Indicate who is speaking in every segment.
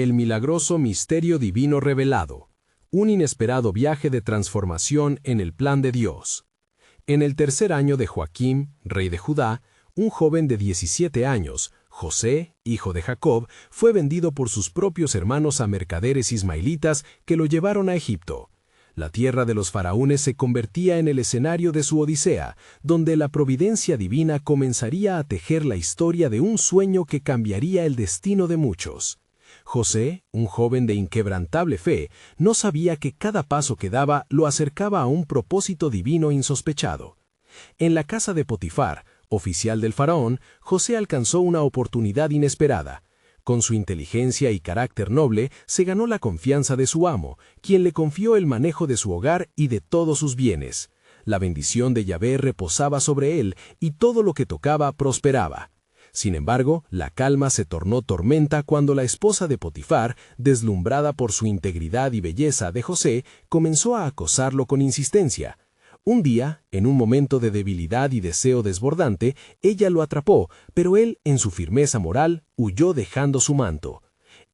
Speaker 1: El milagroso misterio divino revelado. Un inesperado viaje de transformación en el plan de Dios. En el tercer año de Joaquim, rey de Judá, un joven de 17 años, José, hijo de Jacob, fue vendido por sus propios hermanos a mercaderes ismaelitas que lo llevaron a Egipto. La tierra de los faraones se convertía en el escenario de su odisea, donde la providencia divina comenzaría a tejer la historia de un sueño que cambiaría el destino de muchos. José, un joven de inquebrantable fe, no sabía que cada paso que daba lo acercaba a un propósito divino insospechado. En la casa de Potifar, oficial del faraón, José alcanzó una oportunidad inesperada. Con su inteligencia y carácter noble, se ganó la confianza de su amo, quien le confió el manejo de su hogar y de todos sus bienes. La bendición de Yahvé reposaba sobre él y todo lo que tocaba prosperaba. Sin embargo, la calma se tornó tormenta cuando la esposa de Potifar, deslumbrada por su integridad y belleza de José, comenzó a acosarlo con insistencia. Un día, en un momento de debilidad y deseo desbordante, ella lo atrapó, pero él, en su firmeza moral, huyó dejando su manto.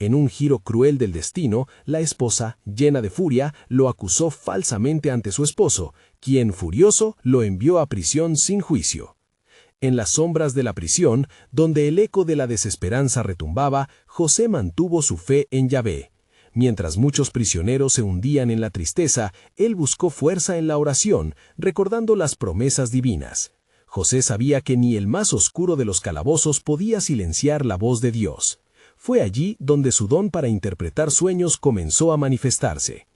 Speaker 1: En un giro cruel del destino, la esposa, llena de furia, lo acusó falsamente ante su esposo, quien, furioso, lo envió a prisión sin juicio. En las sombras de la prisión, donde el eco de la desesperanza retumbaba, José mantuvo su fe en Yahvé. Mientras muchos prisioneros se hundían en la tristeza, él buscó fuerza en la oración, recordando las promesas divinas. José sabía que ni el más oscuro de los calabozos podía silenciar la voz de Dios. Fue allí donde su don para interpretar sueños comenzó a manifestarse.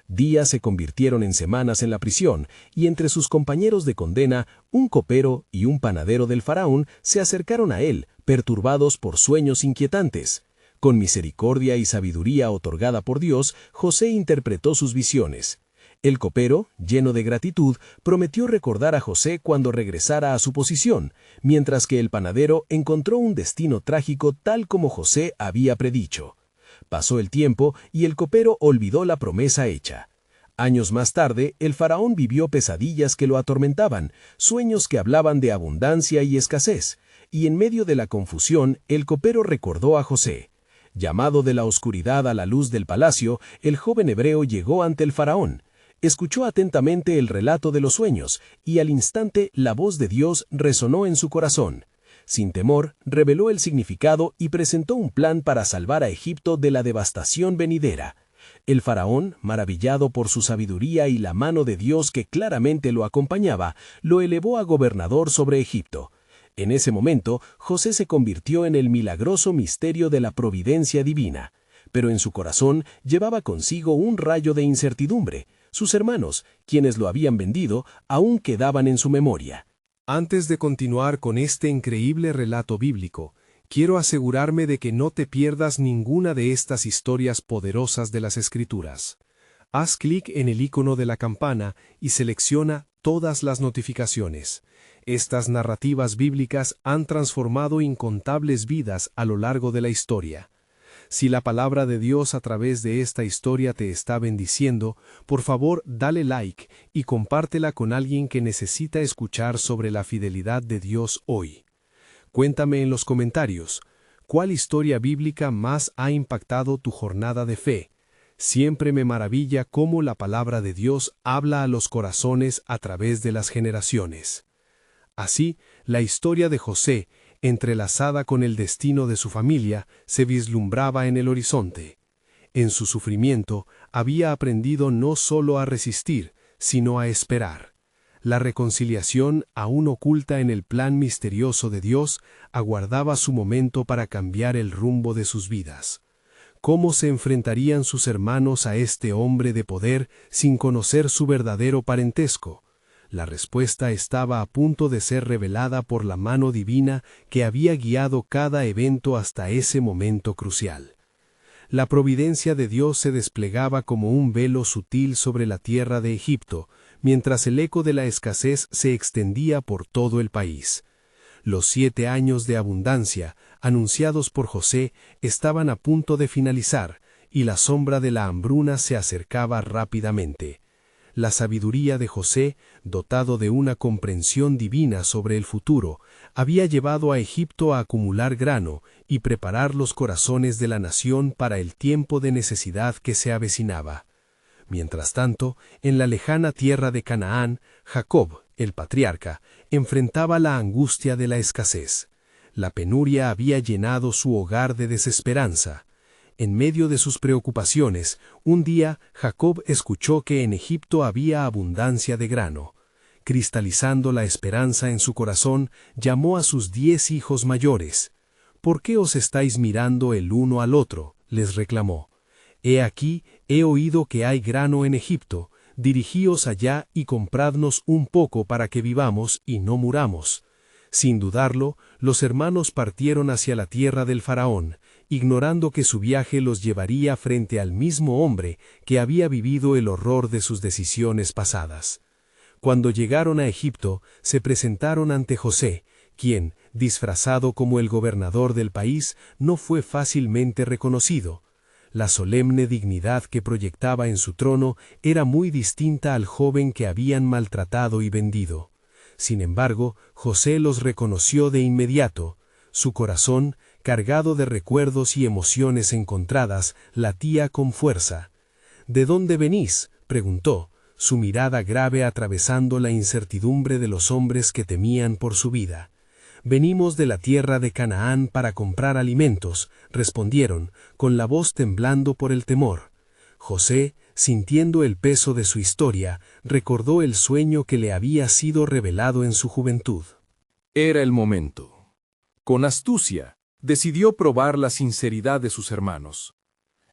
Speaker 1: Días se convirtieron en semanas en la prisión, y entre sus compañeros de condena, un copero y un panadero del faraón se acercaron a él, perturbados por sueños inquietantes. Con misericordia y sabiduría otorgada por Dios, José interpretó sus visiones. El copero, lleno de gratitud, prometió recordar a José cuando regresara a su posición, mientras que el panadero encontró un destino trágico tal como José había predicho. Pasó el tiempo y el copero olvidó la promesa hecha. Años más tarde, el faraón vivió pesadillas que lo atormentaban, sueños que hablaban de abundancia y escasez, y en medio de la confusión, el copero recordó a José. Llamado de la oscuridad a la luz del palacio, el joven hebreo llegó ante el faraón. Escuchó atentamente el relato de los sueños, y al instante la voz de Dios resonó en su corazón. Sin temor, reveló el significado y presentó un plan para salvar a Egipto de la devastación venidera. El faraón, maravillado por su sabiduría y la mano de Dios que claramente lo acompañaba, lo elevó a gobernador sobre Egipto. En ese momento, José se convirtió en el milagroso misterio de la providencia divina. Pero en su corazón llevaba consigo un rayo de incertidumbre. Sus hermanos, quienes lo habían vendido, aún quedaban en su memoria.
Speaker 2: Antes de continuar con este increíble relato bíblico, quiero asegurarme de que no te pierdas ninguna de estas historias poderosas de las Escrituras. Haz clic en el icono de la campana y selecciona todas las notificaciones. Estas narrativas bíblicas han transformado incontables vidas a lo largo de la historia. Si la palabra de Dios a través de esta historia te está bendiciendo, por favor dale like y compártela con alguien que necesita escuchar sobre la fidelidad de Dios hoy. Cuéntame en los comentarios, ¿cuál historia bíblica más ha impactado tu jornada de fe? Siempre me maravilla cómo la palabra de Dios habla a los corazones a través de las generaciones. Así, la historia de José, entrelazada con el destino de su familia, se vislumbraba en el horizonte. En su sufrimiento, había aprendido no solo a resistir, sino a esperar. La reconciliación, aún oculta en el plan misterioso de Dios, aguardaba su momento para cambiar el rumbo de sus vidas. ¿Cómo se enfrentarían sus hermanos a este hombre de poder sin conocer su verdadero parentesco? La respuesta estaba a punto de ser revelada por la mano divina que había guiado cada evento hasta ese momento crucial. La providencia de Dios se desplegaba como un velo sutil sobre la tierra de Egipto, mientras el eco de la escasez se extendía por todo el país. Los 7 años de abundancia, anunciados por José, estaban a punto de finalizar, y la sombra de la hambruna se acercaba rápidamente. La sabiduría de José, dotado de una comprensión divina sobre el futuro, había llevado a Egipto a acumular grano y preparar los corazones de la nación para el tiempo de necesidad que se avecinaba. Mientras tanto, en la lejana tierra de Canaán, Jacob, el patriarca, enfrentaba la angustia de la escasez. La penuria había llenado su hogar de desesperanza. En medio de sus preocupaciones, un día Jacob escuchó que en Egipto había abundancia de grano. Cristalizando la esperanza en su corazón, llamó a sus 10 hijos mayores. «¿Por qué os estáis mirando el uno al otro?», les reclamó. «He aquí, he oído que hay grano en Egipto. Dirigíos allá y compradnos un poco para que vivamos y no muramos». Sin dudarlo, los hermanos partieron hacia la tierra del faraón, ignorando que su viaje los llevaría frente al mismo hombre que había vivido el horror de sus decisiones pasadas. Cuando llegaron a Egipto, se presentaron ante José, quien, disfrazado como el gobernador del país, no fue fácilmente reconocido. La solemne dignidad que proyectaba en su trono era muy distinta al joven que habían maltratado y vendido. Sin embargo, José los reconoció de inmediato. Su corazón, cargado de recuerdos y emociones encontradas, latía con fuerza. «¿De dónde venís?», preguntó, su mirada grave atravesando la incertidumbre de los hombres que temían por su vida. «Venimos de la tierra de Canaán para comprar alimentos», respondieron, con la voz temblando por el temor. José, sintiendo el peso de su historia, recordó el sueño que le había sido revelado en su juventud.
Speaker 3: Era el momento. Con astucia, decidió probar la sinceridad de sus hermanos.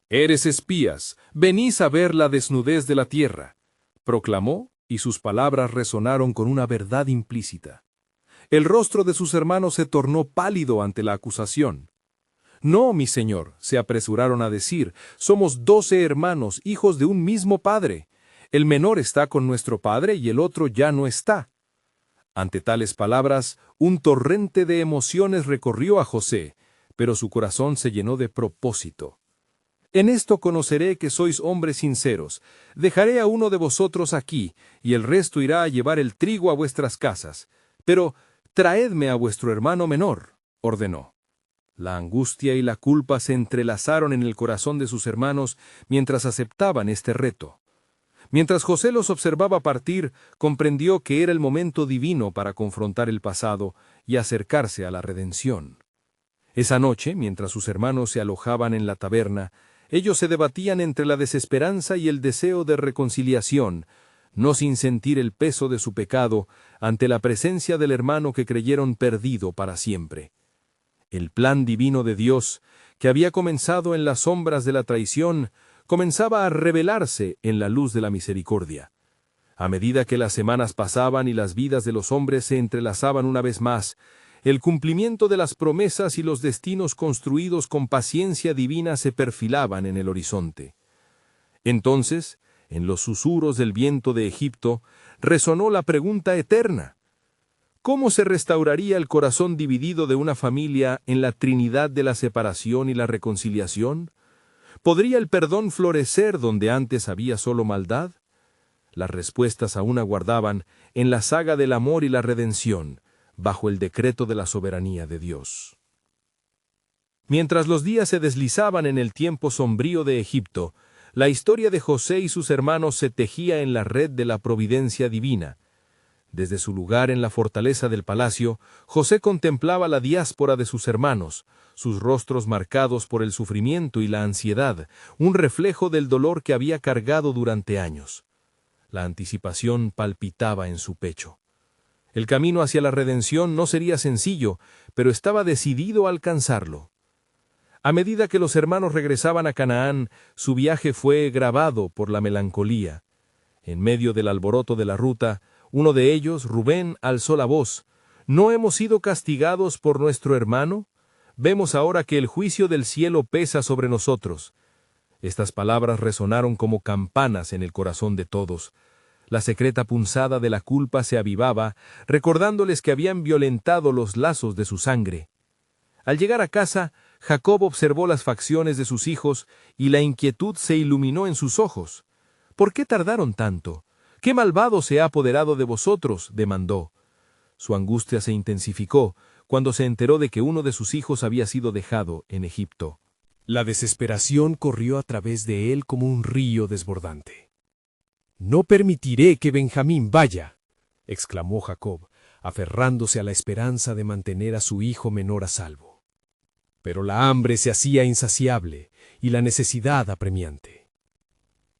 Speaker 3: «Eres espías, venís a ver la desnudez de la tierra», proclamó, y sus palabras resonaron con una verdad implícita. El rostro de sus hermanos se tornó pálido ante la acusación. «No, mi señor», se apresuraron a decir, «somos 12 hermanos, hijos de un mismo padre. El menor está con nuestro padre y el otro ya no está». Ante tales palabras, un torrente de emociones recorrió a José, pero su corazón se llenó de propósito. «En esto conoceré que sois hombres sinceros. Dejaré a uno de vosotros aquí, y el resto irá a llevar el trigo a vuestras casas. Pero traedme a vuestro hermano menor», ordenó. La angustia y la culpa se entrelazaron en el corazón de sus hermanos mientras aceptaban este reto. Mientras José los observaba partir, comprendió que era el momento divino para confrontar el pasado y acercarse a la redención. Esa noche, mientras sus hermanos se alojaban en la taberna, ellos se debatían entre la desesperanza y el deseo de reconciliación, no sin sentir el peso de su pecado ante la presencia del hermano que creyeron perdido para siempre. El plan divino de Dios, que había comenzado en las sombras de la traición, comenzaba a revelarse en la luz de la misericordia. A medida que las semanas pasaban y las vidas de los hombres se entrelazaban una vez más, el cumplimiento de las promesas y los destinos construidos con paciencia divina se perfilaban en el horizonte. Entonces, en los susurros del viento de Egipto, resonó la pregunta eterna: ¿cómo se restauraría el corazón dividido de una familia en la Trinidad de la separación y la reconciliación? ¿Podría el perdón florecer donde antes había solo maldad? Las respuestas aún aguardaban en la saga del amor y la redención, bajo el decreto de la soberanía de Dios. Mientras los días se deslizaban en el tiempo sombrío de Egipto, la historia de José y sus hermanos se tejía en la red de la providencia divina. Desde su lugar en la fortaleza del palacio, José contemplaba la diáspora de sus hermanos, sus rostros marcados por el sufrimiento y la ansiedad, un reflejo del dolor que había cargado durante años. La anticipación palpitaba en su pecho. El camino hacia la redención no sería sencillo, pero estaba decidido a alcanzarlo. A medida que los hermanos regresaban a Canaán, su viaje fue gravado por la melancolía. En medio del alboroto de la ruta, uno de ellos, Rubén, alzó la voz: ¿no hemos sido castigados por nuestro hermano? Vemos ahora que el juicio del cielo pesa sobre nosotros. Estas palabras resonaron como campanas en el corazón de todos. La secreta punzada de la culpa se avivaba, recordándoles que habían violentado los lazos de su sangre. Al llegar a casa, Jacob observó las facciones de sus hijos y la inquietud se iluminó en sus ojos. ¿Por qué tardaron tanto? ¿Qué malvado se ha apoderado de vosotros?, demandó. Su angustia se intensificó cuando se enteró de que uno de sus hijos había sido dejado en Egipto.
Speaker 2: La desesperación corrió a través de él como un río desbordante. «No permitiré que Benjamín vaya», exclamó Jacob, aferrándose a la esperanza de mantener a su hijo menor a salvo. Pero la hambre se hacía insaciable y la necesidad apremiante.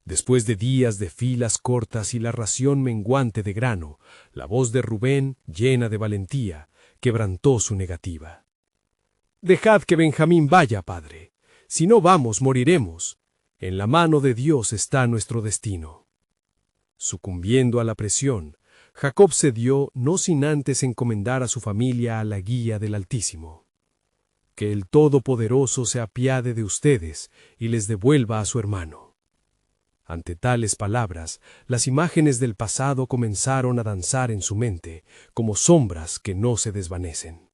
Speaker 2: Después de días de filas cortas y la ración menguante de grano, la voz de Rubén, llena de valentía, quebrantó su negativa. «Dejad que Benjamín vaya, padre. Si no vamos, moriremos. En la mano de Dios está nuestro destino». Sucumbiendo a la presión, Jacob cedió no sin antes encomendar a su familia a la guía del Altísimo. «Que el Todopoderoso se apiade de ustedes y les devuelva a su hermano». Ante tales palabras, las imágenes del pasado comenzaron a danzar en su mente, como sombras que no se desvanecen.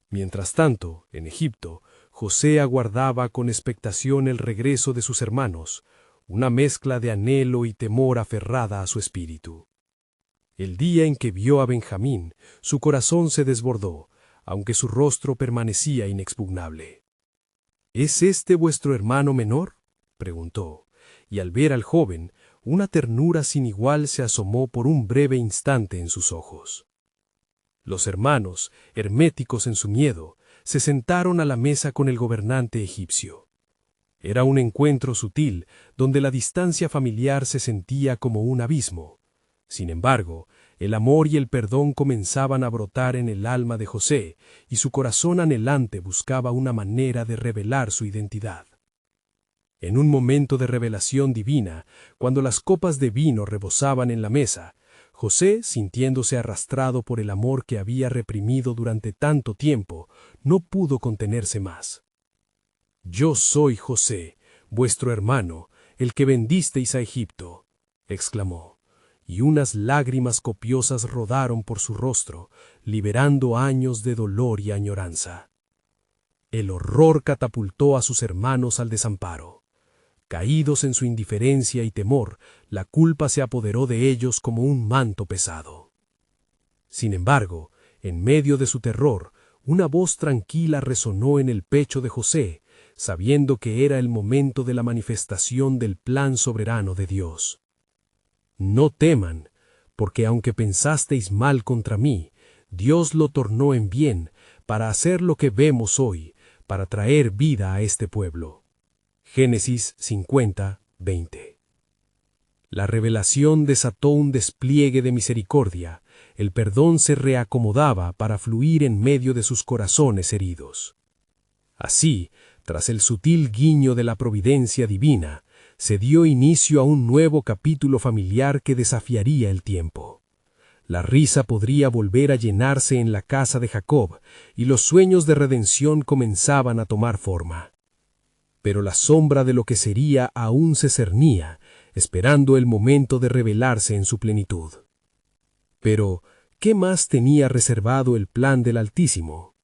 Speaker 2: Mientras tanto, en Egipto, José aguardaba con expectación el regreso de sus hermanos, una mezcla de anhelo y temor aferrada a su espíritu. El día en que vio a Benjamín, su corazón se desbordó, aunque su rostro permanecía inexpugnable. «¿Es este vuestro hermano menor?», preguntó. Y al ver al joven, una ternura sin igual se asomó por un breve instante en sus ojos. Los hermanos, herméticos en su miedo, se sentaron a la mesa con el gobernante egipcio. Era un encuentro sutil, donde la distancia familiar se sentía como un abismo. Sin embargo, el amor y el perdón comenzaban a brotar en el alma de José, y su corazón anhelante buscaba una manera de revelar su identidad. En un momento de revelación divina, cuando las copas de vino rebosaban en la mesa, José, sintiéndose arrastrado por el amor que había reprimido durante tanto tiempo, no pudo contenerse más. «Yo soy José, vuestro hermano, el que vendisteis a Egipto», exclamó, y unas lágrimas copiosas rodaron por su rostro, liberando años de dolor y añoranza. El horror catapultó a sus hermanos al desamparo. Caídos en su indiferencia y temor, la culpa se apoderó de ellos como un manto pesado. Sin embargo, en medio de su terror, una voz tranquila resonó en el pecho de José, sabiendo que era el momento de la manifestación del plan soberano de Dios. «No teman, porque aunque pensasteis mal contra mí, Dios lo tornó en bien para hacer lo que vemos hoy, para traer vida a este pueblo». Génesis 50, 20. La revelación desató un despliegue de misericordia, el perdón se reacomodaba para fluir en medio de sus corazones heridos. Así, tras el sutil guiño de la providencia divina, se dio inicio a un nuevo capítulo familiar que desafiaría el tiempo. La risa podría volver a llenarse en la casa de Jacob, y los sueños de redención comenzaban a tomar forma. Pero la sombra de lo que sería aún se cernía, esperando el momento de revelarse en su plenitud. Pero, ¿qué más tenía reservado el plan del Altísimo?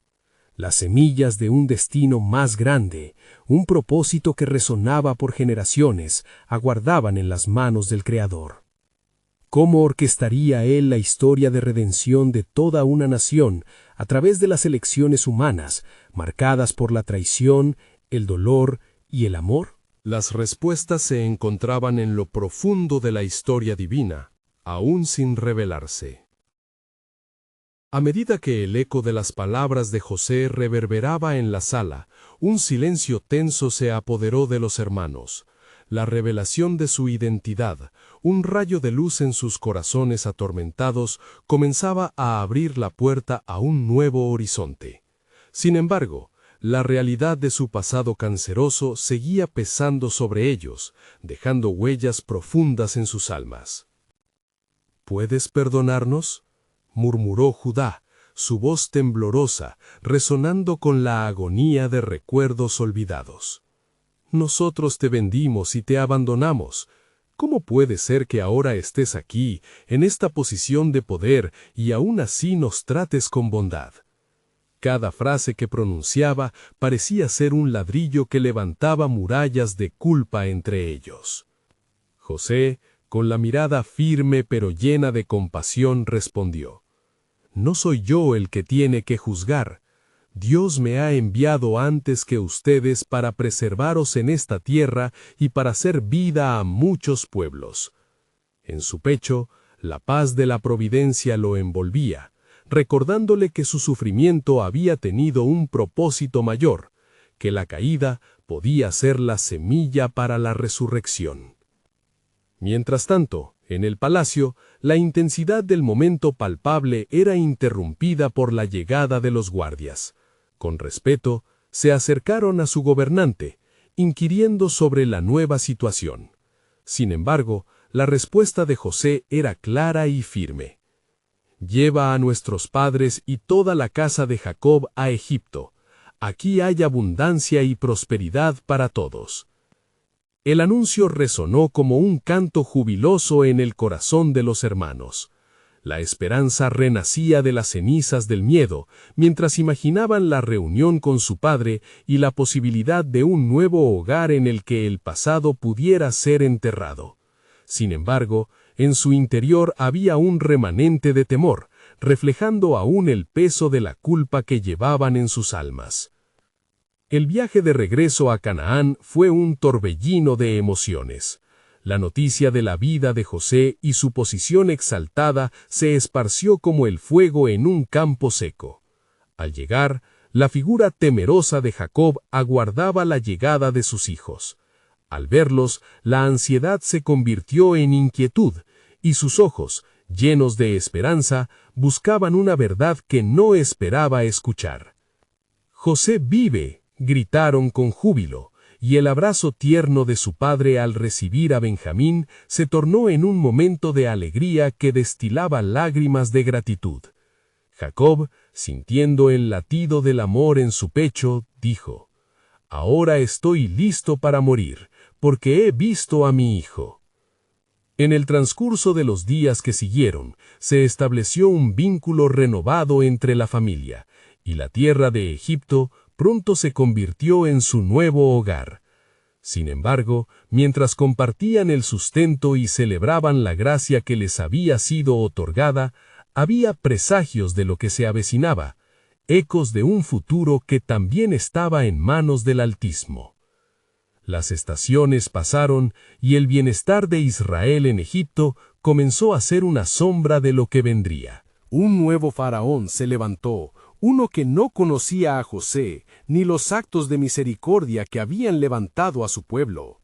Speaker 2: Las semillas de un destino más grande, un propósito que resonaba por generaciones, aguardaban en las manos del Creador. ¿Cómo orquestaría él la historia de redención de toda una nación a través de las elecciones humanas, marcadas por la traición, el dolor y el amor?
Speaker 1: Las respuestas se encontraban en lo profundo de la historia divina, aún sin revelarse. A medida que el eco de las palabras de José reverberaba en la sala, un silencio tenso se apoderó de los hermanos. La revelación de su identidad, un rayo de luz en sus corazones atormentados, comenzaba a abrir la puerta a un nuevo horizonte. Sin embargo, la realidad de su pasado canceroso seguía pesando sobre ellos, dejando huellas profundas en sus almas. «¿Puedes perdonarnos?», murmuró Judá, su voz temblorosa, resonando con la agonía de recuerdos olvidados. «Nosotros te vendimos y te abandonamos. ¿Cómo puede ser que ahora estés aquí, en esta posición de poder, y aún así nos trates con bondad?» Cada frase que pronunciaba parecía ser un ladrillo que levantaba murallas de culpa entre ellos. José, con la mirada firme pero llena de compasión, respondió: «No soy yo el que tiene que juzgar. Dios me ha enviado antes que ustedes para preservaros en esta tierra y para hacer vida a muchos pueblos». En su pecho, la paz de la providencia lo envolvía, recordándole que su sufrimiento había tenido un propósito mayor, que la caída podía ser la semilla para la resurrección. Mientras tanto, en el palacio, la intensidad del momento palpable era interrumpida por la llegada de los guardias. Con respeto, se acercaron a su gobernante, inquiriendo sobre la nueva situación. Sin embargo, la respuesta de José era clara y firme: «Lleva a nuestros padres y toda la casa de Jacob a Egipto. Aquí hay abundancia y prosperidad para todos». El anuncio resonó como un canto jubiloso en el corazón de los hermanos. La esperanza renacía de las cenizas del miedo, mientras imaginaban la reunión con su padre y la posibilidad de un nuevo hogar en el que el pasado pudiera ser enterrado. Sin embargo, en su interior había un remanente de temor, reflejando aún el peso de la culpa que llevaban en sus almas. El viaje de regreso a Canaán fue un torbellino de emociones. La noticia de la vida de José y su posición exaltada se esparció como el fuego en un campo seco. Al llegar, la figura temerosa de Jacob aguardaba la llegada de sus hijos. Al verlos, la ansiedad se convirtió en inquietud, y sus ojos, llenos de esperanza, buscaban una verdad que no esperaba escuchar. «José vive», gritaron con júbilo, y el abrazo tierno de su padre al recibir a Benjamín se tornó en un momento de alegría que destilaba lágrimas de gratitud. Jacob, sintiendo el latido del amor en su pecho, dijo: «Ahora estoy listo para morir, porque he visto a mi hijo». En el transcurso de los días que siguieron, se estableció un vínculo renovado entre la familia, y la tierra de Egipto pronto se convirtió en su nuevo hogar. Sin embargo, mientras compartían el sustento y celebraban la gracia que les había sido otorgada, había presagios de lo que se avecinaba, ecos de un futuro que también estaba en manos del Altísimo. Las estaciones pasaron y el bienestar de Israel en Egipto comenzó a ser una sombra de lo que vendría.
Speaker 2: Un nuevo faraón se levantó, uno que no conocía a José, ni los actos de misericordia que habían levantado a su pueblo.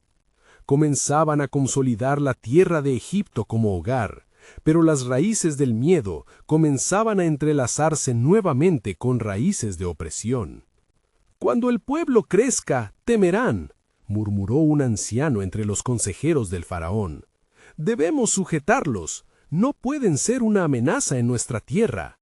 Speaker 2: Comenzaban a consolidar la tierra de Egipto como hogar, pero las raíces del miedo comenzaban a entrelazarse nuevamente con raíces de opresión. «Cuando el pueblo crezca, temerán», murmuró un anciano entre los consejeros del faraón. «Debemos sujetarlos, no pueden ser una amenaza en nuestra tierra».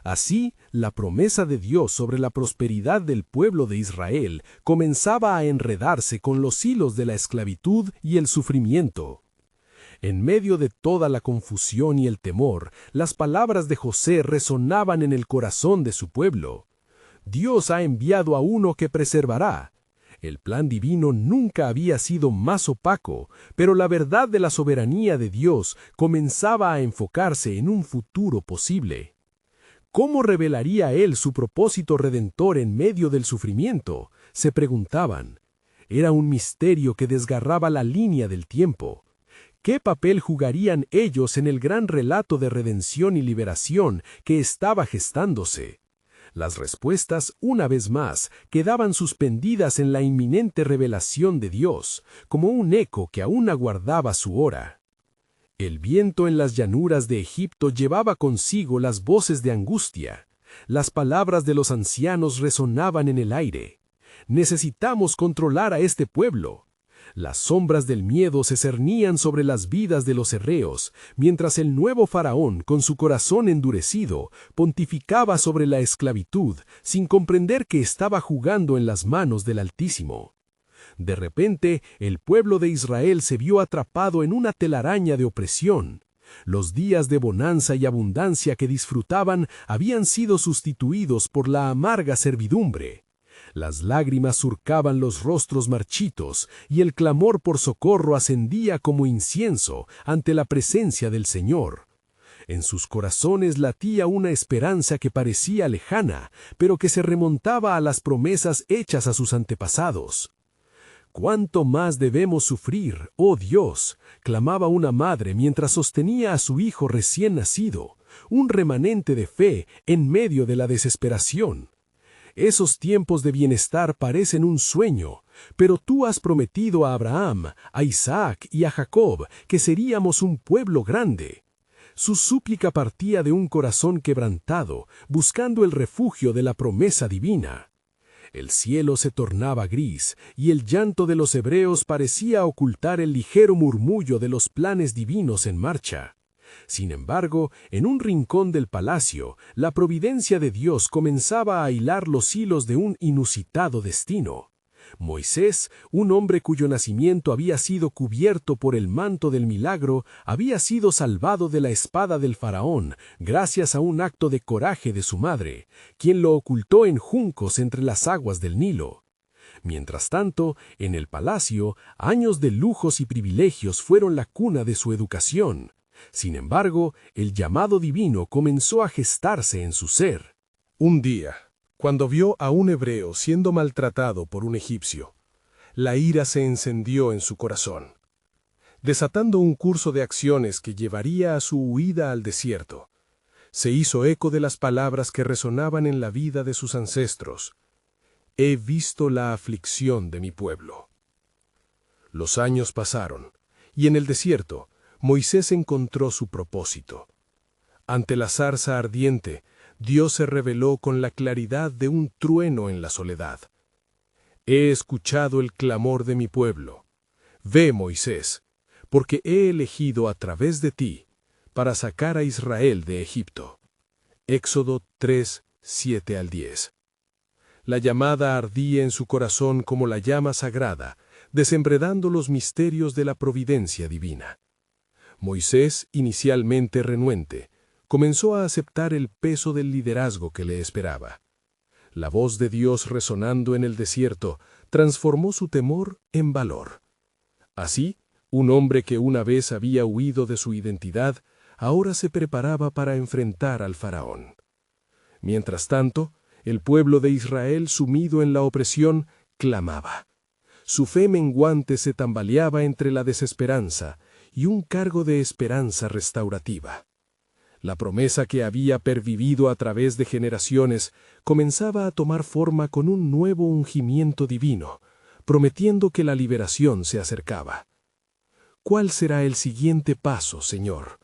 Speaker 2: Así, la promesa de Dios sobre la prosperidad del pueblo de Israel comenzaba a enredarse con los hilos de la esclavitud y el sufrimiento. En medio de toda la confusión y el temor, las palabras de José resonaban en el corazón de su pueblo. Dios ha enviado a uno que preservará. El plan divino nunca había sido más opaco, pero la verdad de la soberanía de Dios comenzaba a enfocarse en un futuro posible. ¿Cómo revelaría Él su propósito redentor en medio del sufrimiento?, se preguntaban. Era un misterio que desgarraba la línea del tiempo. ¿Qué papel jugarían ellos en el gran relato de redención y liberación que estaba gestándose? Las respuestas, una vez más, quedaban suspendidas en la inminente revelación de Dios, como un eco que aún aguardaba su hora. El viento en las llanuras de Egipto llevaba consigo las voces de angustia. Las palabras de los ancianos resonaban en el aire. «Necesitamos controlar a este pueblo». Las sombras del miedo se cernían sobre las vidas de los herreos, mientras el nuevo faraón, con su corazón endurecido, pontificaba sobre la esclavitud, sin comprender que estaba jugando en las manos del Altísimo. De repente, el pueblo de Israel se vio atrapado en una telaraña de opresión. Los días de bonanza y abundancia que disfrutaban habían sido sustituidos por la amarga servidumbre.
Speaker 1: Las lágrimas surcaban los rostros marchitos y el clamor por socorro ascendía como incienso ante la presencia del Señor. En sus corazones latía una esperanza que parecía lejana, pero que se remontaba a las promesas hechas a sus antepasados. «¿Cuánto más debemos sufrir, oh Dios?», clamaba una madre mientras sostenía a su hijo recién nacido, un remanente de fe en medio de la desesperación. Esos tiempos de bienestar parecen un sueño, pero tú has prometido a Abraham, a Isaac y a Jacob que seríamos un pueblo grande. Su súplica partía de un corazón quebrantado, buscando el refugio de la promesa divina. El cielo se tornaba gris, y el llanto de los hebreos parecía ocultar el ligero murmullo de los planes divinos en marcha. Sin embargo, en un rincón del palacio, la providencia de Dios comenzaba a hilar los hilos de un inusitado destino. Moisés, un hombre cuyo nacimiento había sido cubierto por el manto del milagro, había sido salvado de la espada del faraón gracias a un acto de coraje de su madre, quien lo ocultó en juncos entre las aguas del Nilo. Mientras tanto, en el palacio, años de lujos y privilegios fueron la cuna de su educación. Sin embargo, el llamado divino comenzó a gestarse en su ser.
Speaker 2: Un día, cuando vio a un hebreo siendo maltratado por un egipcio, la ira se encendió en su corazón, desatando un curso de acciones que llevaría a su huida al desierto. Se hizo eco de las palabras que resonaban en la vida de sus ancestros: «He visto la aflicción de mi pueblo». Los años pasaron, y en el desierto, Moisés encontró su propósito. Ante la zarza ardiente, Dios se reveló con la claridad de un trueno en la soledad. «He escuchado el clamor de mi pueblo. Ve, Moisés, porque he elegido a través de ti para sacar a Israel de Egipto». Éxodo 3, 7 al 10. La llamada ardía en su corazón como la llama sagrada, desenredando los misterios de la providencia divina. Moisés, inicialmente renuente, comenzó a aceptar el peso del liderazgo que le esperaba. La voz de Dios resonando en el desierto transformó su temor en valor. Así, un hombre que una vez había huido de su identidad, ahora se preparaba para enfrentar al faraón. Mientras tanto, el pueblo de Israel, sumido en la opresión, clamaba. Su fe menguante se tambaleaba entre la desesperanza y un cargo de esperanza restaurativa. La promesa que había pervivido a través de generaciones comenzaba a tomar forma con un nuevo ungimiento divino, prometiendo que la liberación se acercaba. «¿Cuál será el siguiente paso, Señor?»,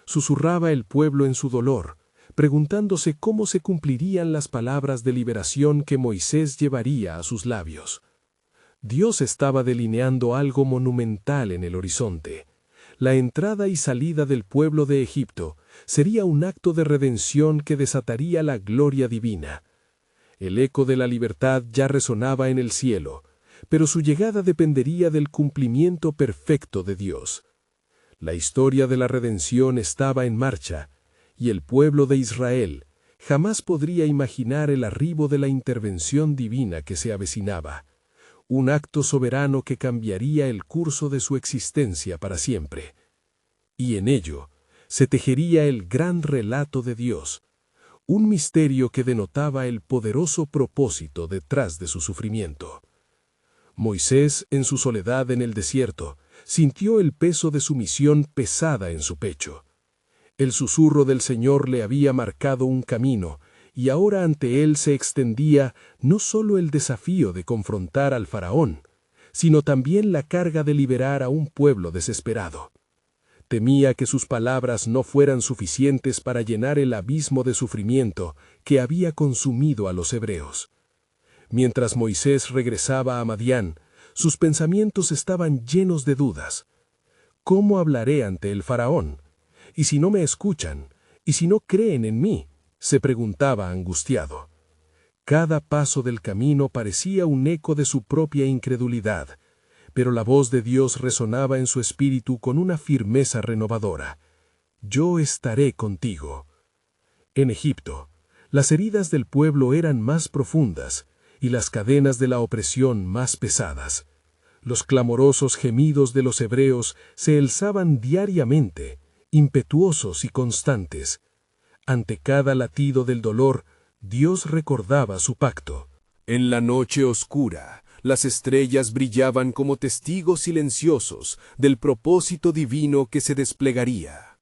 Speaker 2: susurraba el pueblo en su dolor, preguntándose cómo se cumplirían las palabras de liberación que Moisés llevaría a sus labios. Dios estaba delineando algo monumental en el horizonte. La entrada y salida del pueblo de Egipto sería un acto de redención que desataría la gloria divina. El eco de la libertad ya resonaba en el cielo, pero su llegada dependería del cumplimiento perfecto de Dios. La historia de la redención estaba en marcha, y el pueblo de Israel jamás podría imaginar el arribo de la intervención divina que se avecinaba, un acto soberano que cambiaría el curso de su existencia para siempre. Y en ello se tejería el gran relato de Dios, un misterio que denotaba el poderoso propósito detrás de su sufrimiento. Moisés, en su soledad en el desierto, sintió el peso de su misión pesada en su pecho. El susurro del Señor le había marcado un camino, y ahora ante él se extendía no solo el desafío de confrontar al faraón, sino también la carga de liberar a un pueblo desesperado. Temía que sus palabras no fueran suficientes para llenar el abismo de sufrimiento que había consumido a los hebreos. Mientras Moisés regresaba a Madián, sus pensamientos estaban llenos de dudas. ¿Cómo hablaré ante el faraón? ¿Y si no me escuchan? ¿Y si no creen en mí?, se preguntaba angustiado. Cada paso del camino parecía un eco de su propia incredulidad, pero la voz de Dios resonaba en su espíritu con una firmeza renovadora. «Yo estaré contigo». En Egipto, las heridas del pueblo eran más profundas, y las cadenas de la opresión más pesadas. Los clamorosos gemidos de los hebreos se alzaban diariamente, impetuosos y constantes. Ante cada latido del dolor, Dios recordaba su pacto.
Speaker 4: En la noche oscura, las estrellas brillaban como testigos silenciosos del propósito divino que se desplegaría.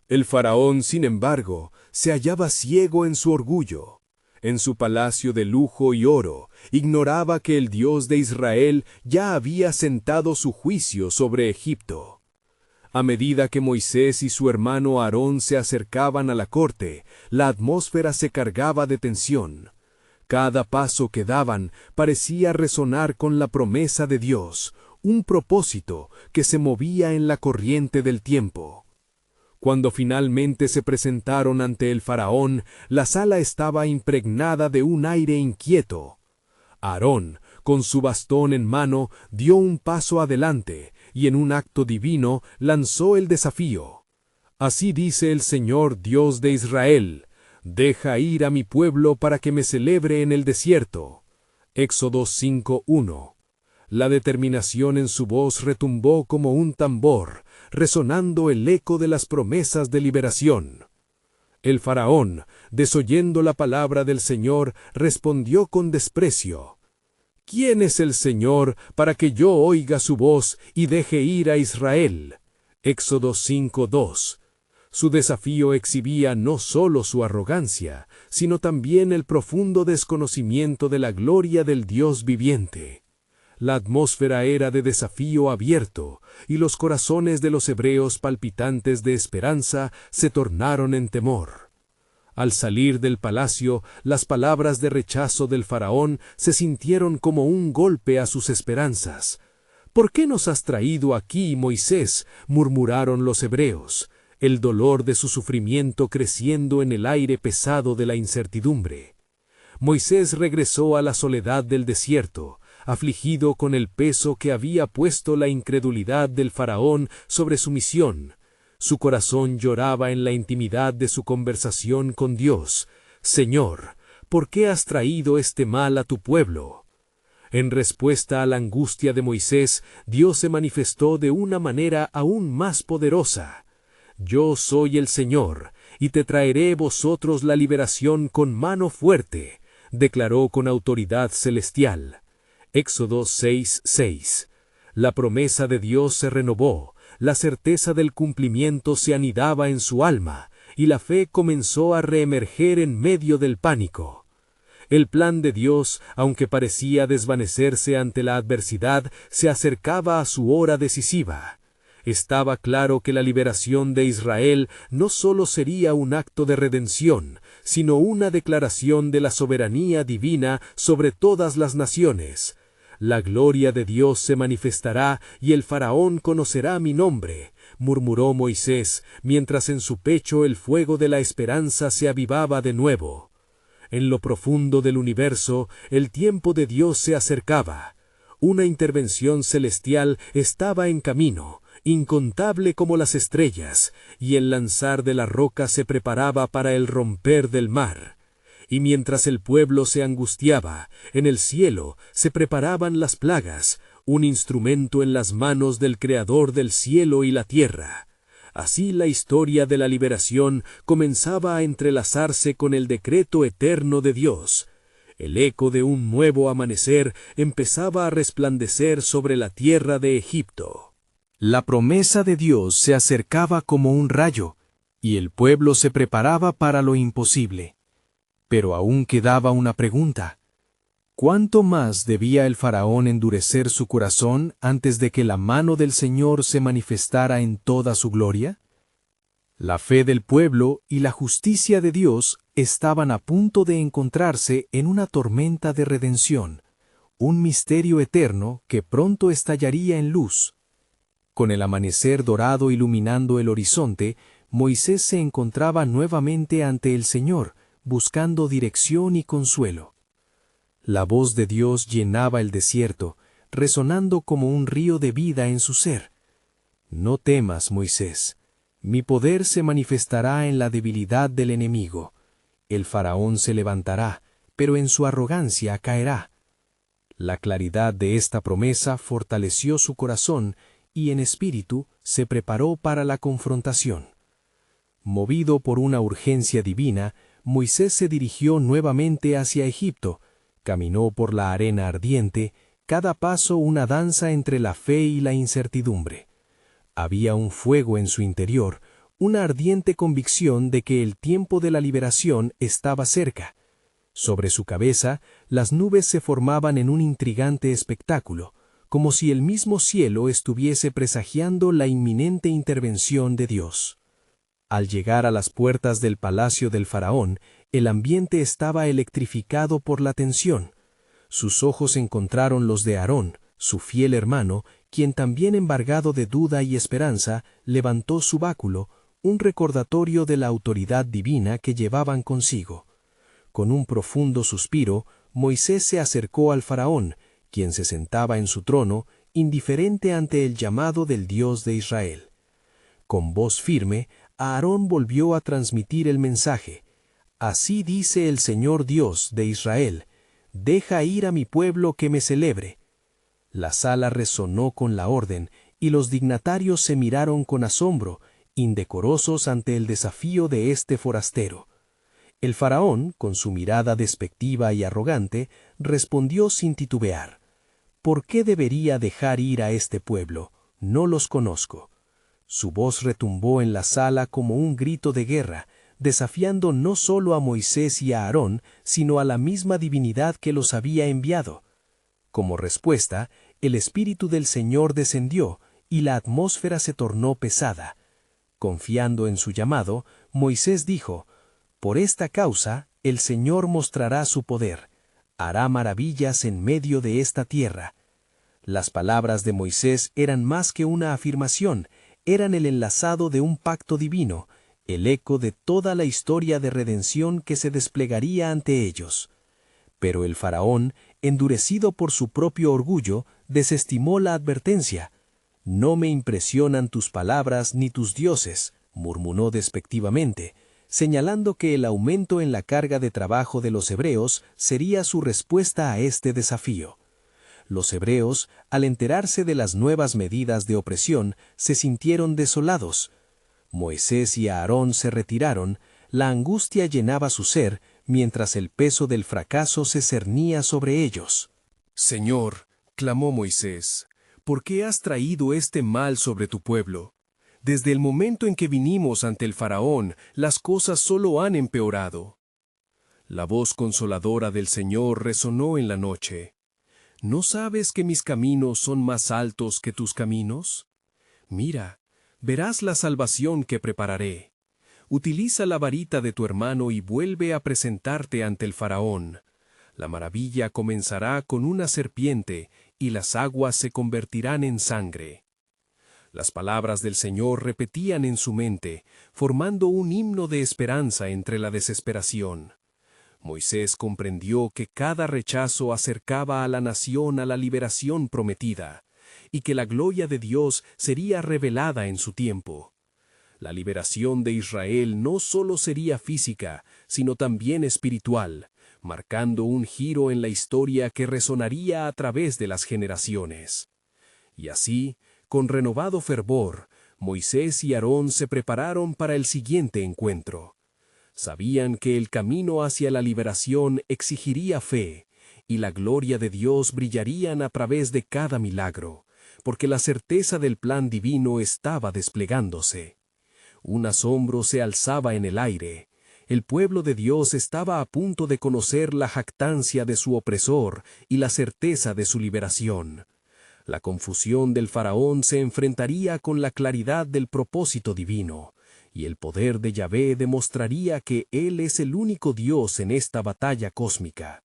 Speaker 4: El faraón, sin embargo, se hallaba ciego en su orgullo. En su palacio de lujo y oro, ignoraba que el Dios de Israel ya había sentado su juicio sobre Egipto. A medida que Moisés y su hermano Aarón se acercaban a la corte, la atmósfera se cargaba de tensión. Cada paso que daban parecía resonar con la promesa de Dios, un propósito que se movía en la corriente del tiempo. Cuando finalmente se presentaron ante el faraón, la sala estaba impregnada de un aire inquieto. Aarón, con su bastón en mano, dio un paso adelante y en un acto divino lanzó el desafío. Así dice el Señor Dios de Israel: deja ir a mi pueblo para que me celebre en el desierto. Éxodo 5:1. La determinación en su voz retumbó como un tambor, resonando el eco de las promesas de liberación. El faraón, desoyendo la palabra del Señor, respondió con desprecio: ¿Quién es el Señor para que yo oiga su voz y deje ir a Israel? Éxodo 5:2. Su desafío exhibía no solo su arrogancia, sino también el profundo desconocimiento de la gloria del Dios viviente. La atmósfera era de desafío abierto, y los corazones de los hebreos palpitantes de esperanza se tornaron en temor. Al salir del palacio, las palabras de rechazo del faraón se sintieron como un golpe a sus esperanzas. ¿Por qué nos has traído aquí, Moisés?, murmuraron los hebreos, el dolor de su sufrimiento creciendo en el aire pesado de la incertidumbre. Moisés regresó a la soledad del desierto, afligido con el peso que había puesto la incredulidad del faraón sobre su misión. Su corazón lloraba en la intimidad de su conversación con Dios. Señor, ¿por qué has traído este mal a tu pueblo? En respuesta a la angustia de Moisés, Dios se manifestó de una manera aún más poderosa. Yo soy el Señor, y te traeré vosotros la liberación con mano fuerte, declaró con autoridad celestial. Éxodo 6:6. La promesa de Dios se renovó, la certeza del cumplimiento se anidaba en su alma, y la fe comenzó a reemerger en medio del pánico. El plan de Dios, aunque parecía desvanecerse ante la adversidad, se acercaba a su hora decisiva. Estaba claro que la liberación de Israel no solo sería un acto de redención, sino una declaración de la soberanía divina sobre todas las naciones. La gloria de Dios se manifestará y el faraón conocerá mi nombre, murmuró Moisés, mientras en su pecho el fuego de la esperanza se avivaba de nuevo. En lo profundo del universo, el tiempo de Dios se acercaba. Una intervención celestial estaba en camino, incontable como las estrellas, y el lanzar de la roca se preparaba para el romper del mar. Y mientras el pueblo se angustiaba, en el cielo se preparaban las plagas, un instrumento en las manos del Creador del cielo y la tierra. Así la historia de la liberación comenzaba a entrelazarse con el decreto eterno de Dios. El eco de un nuevo amanecer empezaba a resplandecer sobre la tierra de Egipto.
Speaker 1: La promesa de Dios se acercaba como un rayo, y el pueblo se preparaba para lo imposible. Pero aún quedaba una pregunta. ¿Cuánto más debía el faraón endurecer su corazón antes de que la mano del Señor se manifestara en toda su gloria? La fe del pueblo y la justicia de Dios estaban a punto de encontrarse en una tormenta de redención, un misterio eterno que pronto estallaría en luz. Con el amanecer dorado iluminando el horizonte, Moisés se encontraba nuevamente ante el Señor, buscando dirección y consuelo. La voz de Dios llenaba el desierto, resonando como un río de vida en su ser. No temas, Moisés. Mi poder se manifestará en la debilidad del enemigo. El faraón se levantará,
Speaker 2: pero en su arrogancia caerá. La claridad de esta promesa fortaleció su corazón y en espíritu se preparó para la confrontación. Movido por una urgencia divina, Moisés se dirigió nuevamente hacia Egipto, caminó por la arena ardiente, cada paso una danza entre la fe y la incertidumbre. Había un fuego en su interior, una ardiente convicción de que el tiempo de la liberación estaba cerca. Sobre su cabeza, las nubes se formaban en un intrigante espectáculo, como si el mismo cielo estuviese presagiando la inminente intervención de Dios. Al llegar a las puertas del palacio del faraón, el ambiente estaba electrificado por la tensión. Sus ojos encontraron los de Aarón, su fiel hermano, quien también embargado de duda y esperanza, levantó su báculo, un recordatorio de la autoridad divina que llevaban consigo. Con un profundo suspiro, Moisés se acercó al faraón, quien se sentaba en su trono, indiferente ante el llamado del Dios de Israel. Con voz firme, Aarón volvió a transmitir el mensaje. Así dice el Señor Dios de Israel, deja ir a mi pueblo que me celebre. La sala resonó con la orden, y los dignatarios se miraron con asombro, indecorosos ante el desafío de este forastero. El faraón, con su mirada despectiva y arrogante, respondió sin titubear. ¿Por qué debería dejar ir a este pueblo? No los conozco. Su voz retumbó en la sala como un grito de guerra, desafiando no solo a Moisés y a Aarón, sino a la misma divinidad que los había enviado. Como respuesta, el Espíritu del Señor descendió, y la atmósfera se tornó pesada. Confiando en su llamado, Moisés dijo, por esta causa, el Señor mostrará su poder, hará maravillas en medio de esta tierra. Las palabras de Moisés eran más que una afirmación, eran el enlazado de un pacto divino, el eco de toda la historia de redención que se desplegaría ante ellos. Pero el faraón, endurecido por su propio orgullo, desestimó la advertencia. «No me impresionan tus palabras ni tus dioses», murmuró despectivamente, señalando que el aumento en la carga de trabajo de los hebreos sería su respuesta a este desafío. Los hebreos, al enterarse de las nuevas medidas de opresión, se sintieron desolados. Moisés y Aarón se retiraron, la angustia llenaba su ser, mientras el peso del fracaso se cernía sobre ellos.
Speaker 4: «Señor», clamó Moisés, ¿por qué has traído este mal sobre tu pueblo? Desde el momento en que vinimos ante el faraón, las cosas solo han empeorado. La voz consoladora del Señor resonó en la noche. ¿No sabes que mis caminos son más altos que tus caminos? Mira, verás la salvación que prepararé. Utiliza la varita de tu hermano y vuelve a presentarte ante el faraón. La maravilla comenzará con una serpiente y las aguas se convertirán en sangre. Las palabras del Señor repetían en su mente, formando un himno de esperanza entre la desesperación. Moisés comprendió que cada rechazo acercaba a la nación a la liberación prometida, y que la gloria de Dios sería revelada en su tiempo. La liberación de Israel no solo sería física, sino también espiritual, marcando un giro en la historia que resonaría a través de las generaciones. Y así, con renovado fervor, Moisés y Aarón se prepararon para el siguiente encuentro. Sabían que el camino hacia la liberación exigiría fe, y la gloria de Dios brillarían a través de cada milagro, porque la certeza del plan divino estaba desplegándose. Un asombro se alzaba en el aire. El pueblo de Dios estaba a punto de conocer la jactancia de su opresor y la certeza de su liberación. La confusión del faraón se enfrentaría con la claridad del propósito divino, y el poder de Yahvé demostraría que Él es el único Dios en esta batalla cósmica.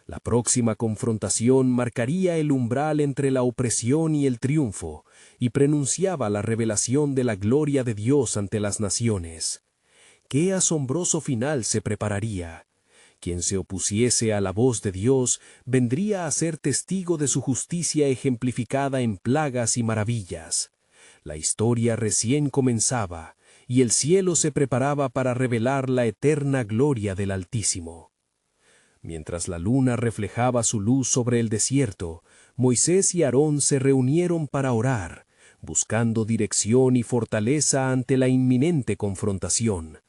Speaker 4: La próxima confrontación marcaría el umbral entre la opresión y el triunfo, y prenunciaba la revelación de la gloria de Dios ante las naciones. ¡Qué asombroso final se prepararía! Quien se opusiese a la voz de Dios vendría a ser testigo de su justicia ejemplificada en plagas y maravillas. La historia recién comenzaba, y el cielo se preparaba para revelar la eterna gloria del Altísimo.
Speaker 1: Mientras la luna reflejaba su luz sobre el desierto, Moisés y Aarón se reunieron para orar, buscando dirección y fortaleza ante la inminente confrontación.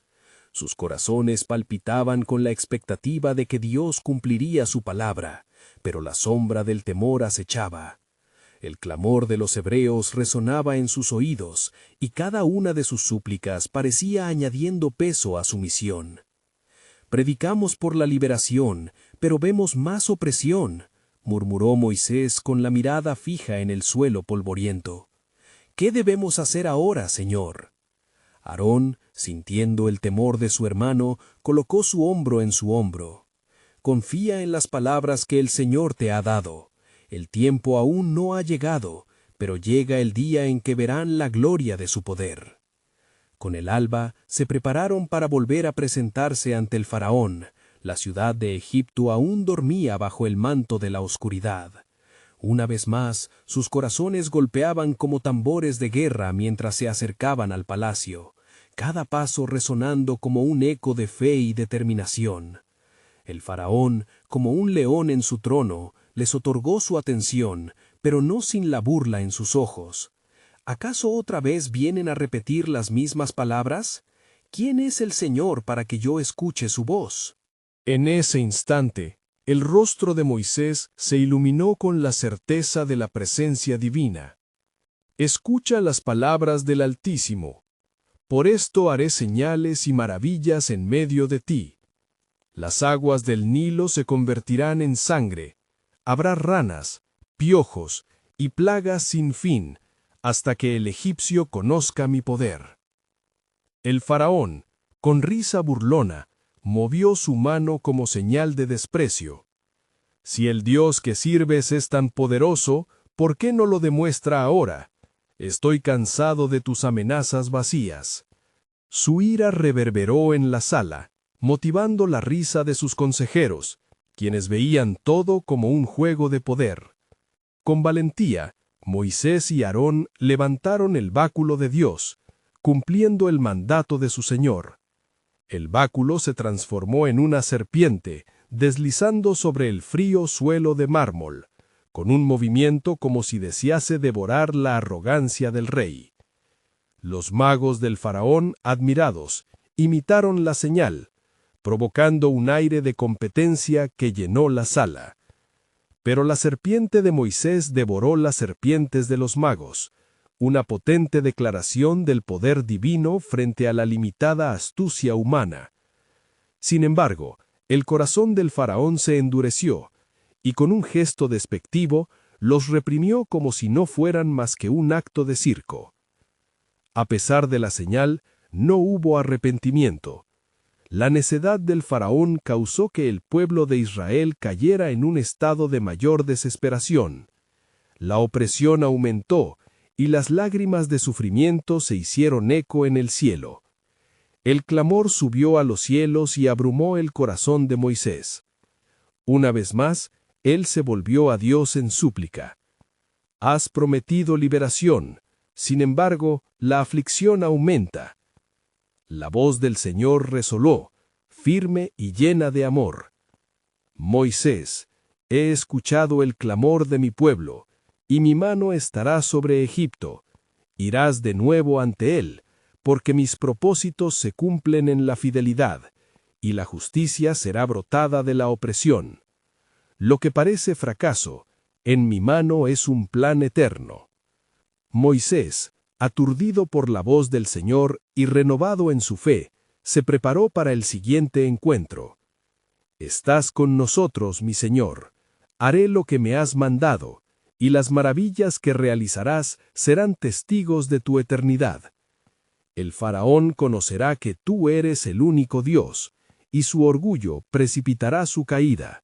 Speaker 1: Sus corazones palpitaban con la expectativa de que Dios cumpliría su palabra, pero la sombra del temor acechaba. El clamor de los hebreos resonaba en sus oídos, y cada una de sus súplicas parecía añadiendo peso a su misión. «Predicamos por la liberación, pero vemos más opresión», murmuró Moisés con la mirada fija en el suelo polvoriento. «¿Qué debemos hacer ahora, Señor?». Aarón, sintiendo el temor de su hermano, colocó su hombro en su hombro. «Confía en las palabras que el Señor te ha dado. El tiempo aún no ha llegado, pero llega el día en que verán la gloria de su poder». Con el alba se prepararon para volver a presentarse ante el faraón. La ciudad de Egipto aún dormía bajo el manto de la oscuridad. Una vez más, sus corazones golpeaban como tambores de guerra mientras se acercaban al palacio, cada paso resonando como un eco de fe y determinación. El faraón, como un león en su trono, les otorgó su atención, pero no sin la burla en sus ojos. ¿Acaso otra vez vienen a repetir las mismas palabras? ¿Quién es el Señor para que yo escuche su voz?
Speaker 2: En ese instante, el rostro de Moisés se iluminó con la certeza de la presencia divina. Escucha las palabras del Altísimo. Por esto haré señales y maravillas en medio de ti. Las aguas del Nilo se convertirán en sangre. Habrá ranas, piojos y plagas sin fin, hasta que el egipcio conozca mi poder. El faraón, con risa burlona, movió su mano como señal de desprecio. Si el Dios que sirves es tan poderoso, ¿por qué no lo demuestra ahora? Estoy cansado de tus amenazas vacías. Su ira reverberó en la sala, motivando la risa de sus consejeros, quienes veían todo como un juego de poder. Con valentía, Moisés y Aarón levantaron el báculo de Dios, cumpliendo el mandato de su Señor. El báculo se transformó en una serpiente, deslizando sobre el frío suelo de mármol, con un movimiento como si desease devorar la arrogancia del rey. Los magos del faraón, admirados, imitaron la señal, provocando un aire de competencia que llenó la sala. Pero la serpiente de Moisés devoró las serpientes de los magos, una potente declaración del poder divino frente a la limitada astucia humana. Sin embargo, el corazón del faraón se endureció, y con un gesto despectivo los reprimió como si no fueran más que un acto de circo. A pesar de la señal, no hubo arrepentimiento. La necedad del faraón causó que el pueblo de Israel cayera en un estado de mayor desesperación. La opresión aumentó, y las lágrimas de sufrimiento se hicieron eco en el cielo. El clamor subió a los cielos y abrumó el corazón de Moisés. Una vez más, él se volvió a Dios en súplica. «Has prometido liberación, sin embargo, la aflicción aumenta». La voz del Señor resonó, firme y llena de amor. «Moisés, he escuchado el clamor de mi pueblo, y mi mano estará sobre Egipto. Irás de nuevo ante él, porque mis propósitos se cumplen en la fidelidad, y la justicia será brotada de la opresión. Lo que parece fracaso, en mi mano es un plan eterno». Moisés, aturdido por la voz del Señor y renovado en su fe, se preparó para el siguiente encuentro. «Estás con nosotros, mi Señor. Haré lo que me has mandado, y las maravillas que realizarás serán testigos de tu eternidad. El faraón conocerá que tú eres el único Dios, y su orgullo precipitará su caída».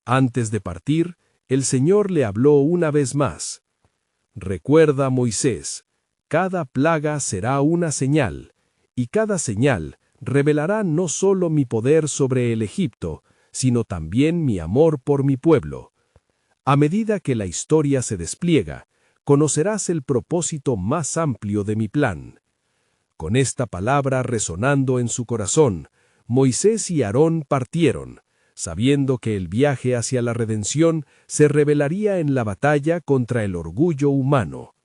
Speaker 2: Antes de partir, el Señor le habló una vez más. «Recuerda, Moisés, cada plaga será una señal, y cada señal revelará no solo mi poder sobre el Egipto, sino también mi amor por mi pueblo. A medida que la historia se despliega, conocerás el propósito más amplio de mi plan». Con esta palabra resonando en su corazón, Moisés y Aarón partieron, sabiendo que el viaje hacia la redención se revelaría en la batalla contra el orgullo humano.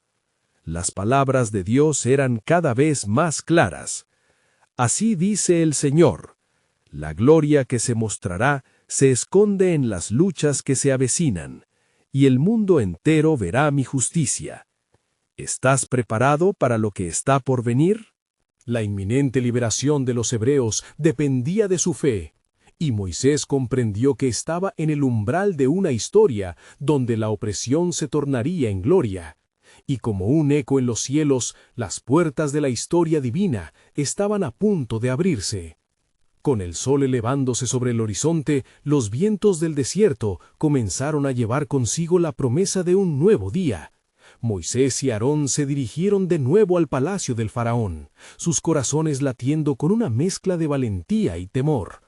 Speaker 2: Las palabras de Dios eran cada vez más claras. Así dice el Señor: la gloria que se mostrará se esconde en las luchas que se avecinan, y el mundo entero verá mi justicia. ¿Estás preparado para lo que está por venir?
Speaker 1: La inminente liberación de los hebreos dependía de su fe, y Moisés comprendió que estaba en el umbral de una historia donde la opresión se tornaría en gloria. Y como un eco en los cielos, las puertas de la historia divina estaban a punto de abrirse. Con el sol elevándose sobre el horizonte, los vientos del desierto comenzaron a llevar consigo la promesa de un nuevo día. Moisés y Aarón se dirigieron de nuevo al palacio del faraón, sus corazones latiendo con una mezcla de valentía y temor.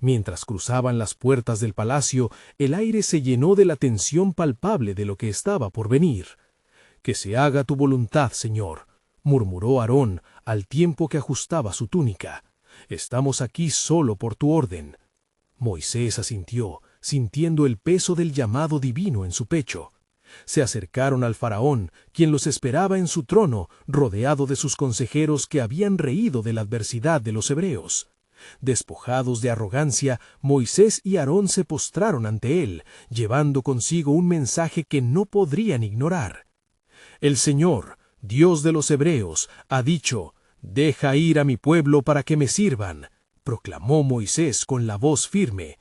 Speaker 1: Mientras cruzaban las puertas del palacio, el aire se llenó de la tensión palpable de lo que estaba por venir. «Que se haga tu voluntad, Señor», murmuró Aarón al tiempo que ajustaba su túnica. «Estamos aquí solo por tu orden». Moisés asintió, sintiendo el peso del llamado divino en su pecho. Se acercaron al faraón, quien los esperaba en su trono, rodeado de sus consejeros que habían reído de la adversidad de los hebreos. Despojados de arrogancia, Moisés y Aarón se postraron ante él, llevando consigo un mensaje que no podrían ignorar. «El Señor, Dios de los hebreos, ha dicho: deja ir a mi pueblo para que me sirvan», proclamó Moisés con la voz firme.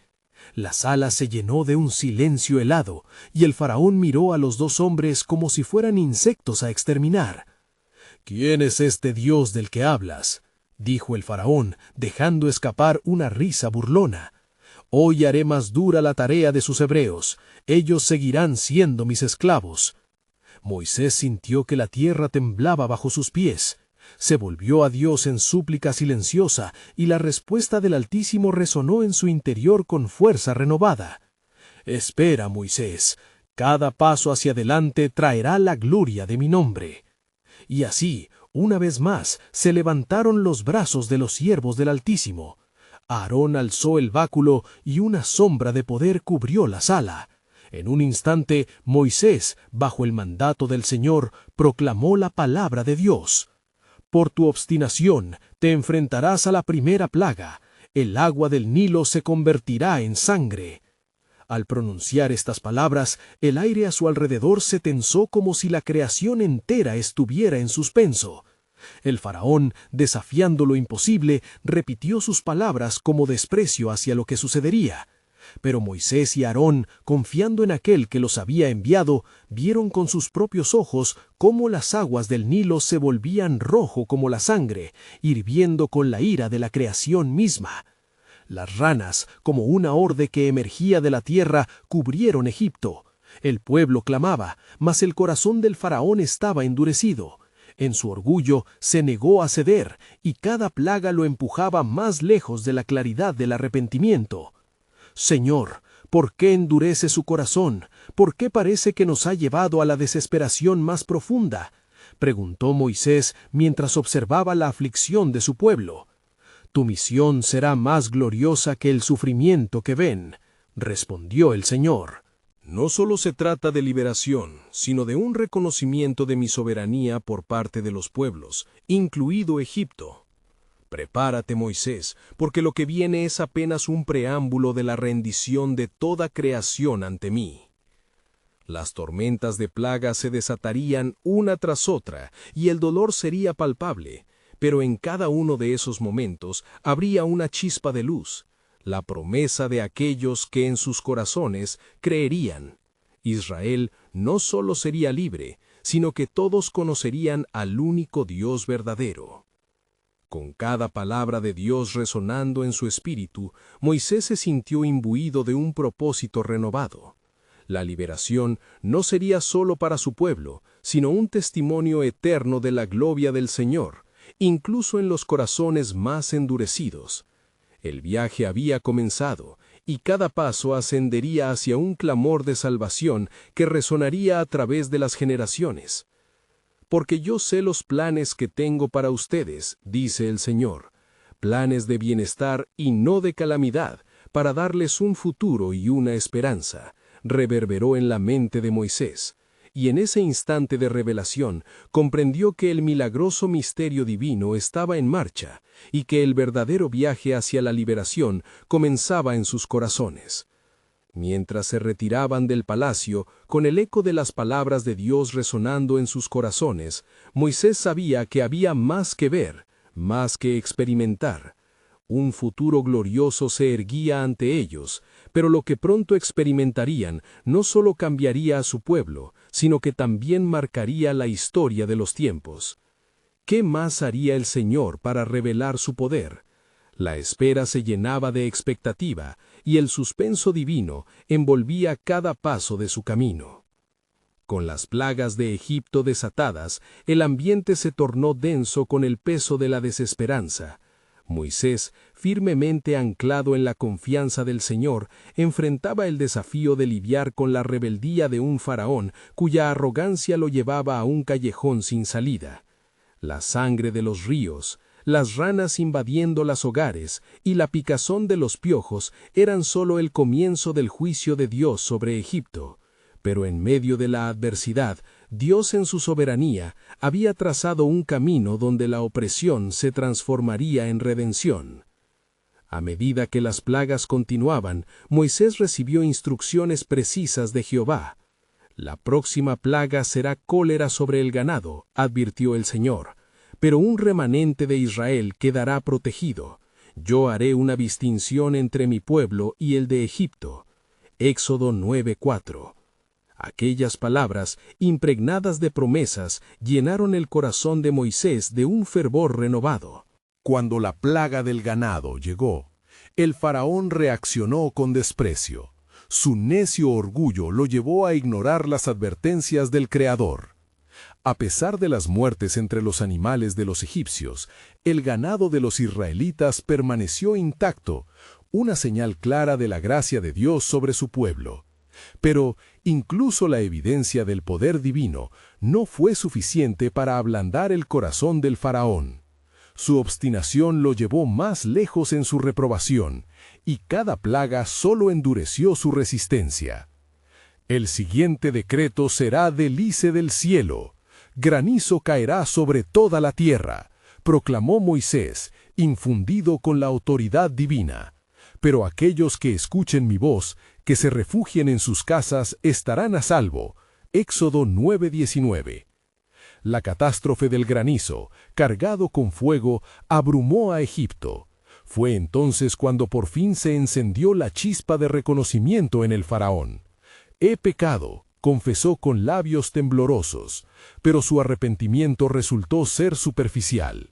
Speaker 1: La sala se llenó de un silencio helado, y el faraón miró a los dos hombres como si fueran insectos a exterminar. «¿Quién es este Dios del que hablas?», dijo el faraón, dejando escapar una risa burlona. «Hoy haré más dura la tarea de sus hebreos. Ellos seguirán siendo mis esclavos». Moisés sintió que la tierra temblaba bajo sus pies. Se volvió a Dios en súplica silenciosa, y la respuesta del Altísimo resonó en su interior con fuerza renovada. «Espera, Moisés, cada paso hacia adelante traerá la gloria de mi nombre». Y así, una vez más, se levantaron los brazos de los siervos del Altísimo. Aarón alzó el báculo y una sombra de poder cubrió la sala. En un instante, Moisés, bajo el mandato del Señor, proclamó la palabra de Dios. «Por tu obstinación te enfrentarás a la primera plaga. El agua del Nilo se convertirá en sangre». Al pronunciar estas palabras, el aire a su alrededor se tensó como si la creación entera estuviera en suspenso. El faraón, desafiando lo imposible, repitió sus palabras como desprecio hacia lo que sucedería. Pero Moisés y Aarón, confiando en aquel que los había enviado, vieron con sus propios ojos cómo las aguas del Nilo se volvían rojo como la sangre, hirviendo con la ira de la creación misma. Las ranas, como una horde que emergía de la tierra, cubrieron Egipto. El pueblo clamaba, mas el corazón del faraón estaba endurecido. En su orgullo se negó a ceder, y cada plaga lo empujaba más lejos de la claridad del arrepentimiento. «Señor, ¿por qué endurece su corazón? ¿Por qué parece que nos ha llevado a la desesperación más profunda?», preguntó Moisés mientras observaba la aflicción de su pueblo. «Tu misión será más gloriosa que el sufrimiento que ven», respondió el Señor. «No solo se trata de liberación, sino de un reconocimiento de mi soberanía por parte de los pueblos, incluido Egipto. Prepárate, Moisés, porque lo que viene es apenas un preámbulo de la rendición de toda creación ante mí». Las tormentas de plaga se desatarían una tras otra, y el dolor sería palpable, pero en cada uno de esos momentos habría una chispa de luz, la promesa de aquellos que en sus corazones creerían. Israel no solo sería libre, sino que todos conocerían al único Dios verdadero. Con cada palabra de Dios resonando en su espíritu, Moisés se sintió imbuido de un propósito renovado. La liberación no sería solo para su pueblo, sino un testimonio eterno de la gloria del Señor, incluso en los corazones más endurecidos. El viaje había comenzado, y cada paso ascendería hacia un clamor de salvación que resonaría a través de las generaciones. «Porque yo sé los planes que tengo para ustedes», dice el Señor, «planes de bienestar y no de calamidad, para darles un futuro y una esperanza, reverberó en la mente de Moisés, y en ese instante de revelación comprendió que el milagroso misterio divino estaba en marcha y que el verdadero viaje hacia la liberación comenzaba en sus corazones. Mientras se retiraban del palacio, con el eco de las palabras de Dios resonando en sus corazones, Moisés sabía que había más que ver, más que experimentar. Un futuro glorioso se erguía ante ellos, pero lo que pronto experimentarían no solo cambiaría a su pueblo, sino que también marcaría la historia de los tiempos. ¿Qué más haría el Señor para revelar su poder? La espera se llenaba de expectativa, y el suspenso divino envolvía cada paso de su camino. Con las plagas de Egipto desatadas, el ambiente se tornó denso con el peso de la desesperanza. Moisés, firmemente anclado en la confianza del Señor, enfrentaba el desafío de lidiar con la rebeldía de un faraón cuya arrogancia lo llevaba a un callejón sin salida. La sangre de los ríos, las ranas invadiendo los hogares y la picazón de los piojos eran solo el comienzo del juicio de Dios sobre Egipto. Pero en medio de la adversidad, Dios en su soberanía había trazado un camino donde la opresión se transformaría en redención. A medida que las plagas continuaban, Moisés recibió instrucciones precisas de Jehová. «La próxima plaga será cólera sobre el ganado», advirtió el Señor. «Pero un remanente de Israel quedará protegido. Yo haré una distinción entre mi pueblo y el de Egipto». Éxodo 9:4. Aquellas palabras, impregnadas de promesas, llenaron el corazón de Moisés de un fervor renovado.
Speaker 2: Cuando la plaga del ganado llegó, el faraón reaccionó con desprecio. Su necio orgullo lo llevó a ignorar las advertencias del Creador. A pesar de las muertes entre los animales de los egipcios, el ganado de los israelitas permaneció intacto, una señal clara de la gracia de Dios sobre su pueblo. Pero incluso la evidencia del poder divino no fue suficiente para ablandar el corazón del faraón. Su obstinación lo llevó más lejos en su reprobación, y cada plaga solo endureció su resistencia. «El siguiente decreto será delice del cielo. Granizo caerá sobre toda la tierra», proclamó Moisés, infundido con la autoridad divina. «Pero aquellos que escuchen mi voz, que se refugien en sus casas, estarán a salvo». Éxodo 9:19. La catástrofe del granizo, cargado con fuego, abrumó a Egipto. Fue entonces cuando por fin se encendió la chispa de reconocimiento en el faraón. «He pecado», confesó con labios temblorosos, pero su arrepentimiento resultó ser superficial.